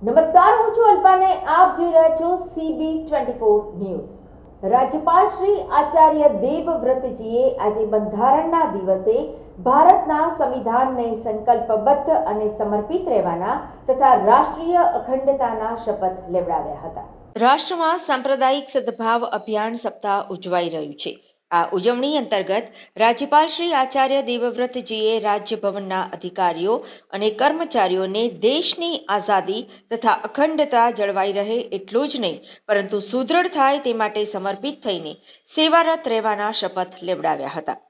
નમસ્કાર, હું છું અલ્પાને આપ જોઈ રહ્યા છો CB24 ન્યૂઝ। રાજ્યપાલ શ્રી આચાર્ય દેવવ્રતજીએ આજે બંધારણના દિવસે ભારતના સંવિધાનને સંકલ્પબદ્ધ અને સમર્પિત રહેવાના તથા રાષ્ટ્રીય અખંડતાના શપથ લેવડાવ્યા હતા। રાષ્ટ્રમાં સાંપ્રદાયિક સદભાવ અભિયાન સપ્તાહ ઉજવાઈ રહ્યું છે। આ ઉજવણી અંતર્ગત રાજ્યપાલ શ્રી આચાર્ય દેવવ્રતજીએ રાજ્યભવનના અધિકારીઓ અને કર્મચારીઓને દેશની આઝાદી તથા અખંડતા જળવાઈ રહે એટલું જ નહીં પરંતુ સુદૃઢ થાય તે માટે સમર્પિત થઈને સેવારત રહેવાના શપથ લેવડાવ્યા હતા।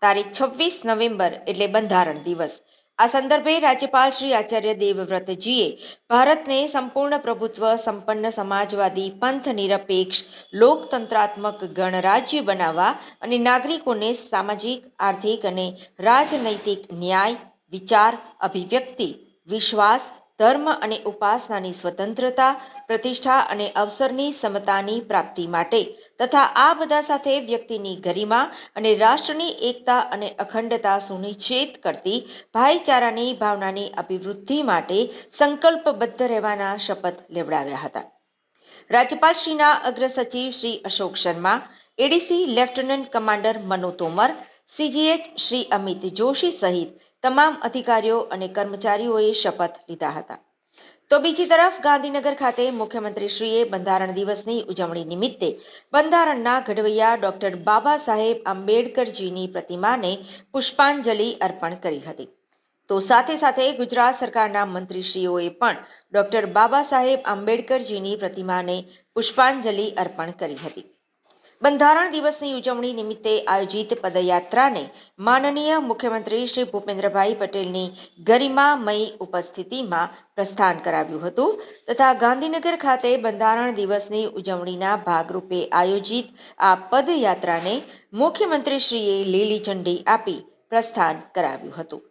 તારીખ 26 નવેમ્બર એટલે બંધારણ દિવસ। આ સંદર્ભે રાજ્યપાલ શ્રી આચાર્ય દેવવ્રતજીએ ભારતને સંપૂર્ણ પ્રભુત્વ સંપન્ન સમાજવાદી પંથ નિરપેક્ષ લોકતંત્રાત્મક ગણરાજ્ય બનાવવા અને નાગરિકોને સામાજિક આર્થિક અને રાજનૈતિક ન્યાય વિચાર અભિવ્યક્તિ વિશ્વાસ ધર્મ અને ઉપાસનાની સ્વતંત્રતા પ્રતિષ્ઠા અને અવસરની સમતાની પ્રાપ્તિ માટે તથા આ બધા સાથે વ્યક્તિની ગરિમા અને રાષ્ટ્રની એકતા અને અખંડતા સુનિશ્ચિત કરતી ભાઈચારાની ભાવનાની અભિવૃદ્ધિ માટે સંકલ્પબદ્ધ રહેવાના શપથ લેવડાવ્યા હતા। રાજ્યપાલશ્રીના અગ્ર સચિવ Shri Ashok Sharma, ADC lieutenant commander Manu Tomar, CGH Shri Amit Joshi સહિત તમામ અધિકારીઓ અને કર્મચારીઓએ શપથ લીધા હતા। તો બીજી તરફ ગાંધીનગર ખાતે મુખ્યમંત્રીશ્રીએ બંધારણ દિવસની ઉજવણી નિમિત્તે બંધારણના ઘડવૈયા ડોક્ટર બાબા સાહેબ આંબેડકરજીની પ્રતિમાને પુષ્પાંજલિ અર્પણ કરી હતી। તો સાથે સાથે ગુજરાત સરકારના મંત્રીશ્રીઓએ પણ ડોક્ટર બાબા સાહેબ આંબેડકરજીની પ્રતિમાને પુષ્પાંજલિ અર્પણ કરી હતી। બંધારણ દિવસની ઉજવણી નિમિત્તે આયોજિત પદયાત્રાને માનનીય મુખ્યમંત્રી શ્રી ભૂપેન્દ્રભાઈ પટેલની ગરિમામયી ઉપસ્થિતિમાં પ્રસ્થાન કરાવ્યું હતું તથા ગાંધીનગર ખાતે બંધારણ દિવસની ઉજવણીના ભાગરૂપે આયોજિત આ પદયાત્રાને મુખ્યમંત્રીશ્રીએ લીલી ઝંડી આપી પ્રસ્થાન કરાવ્યું હતું।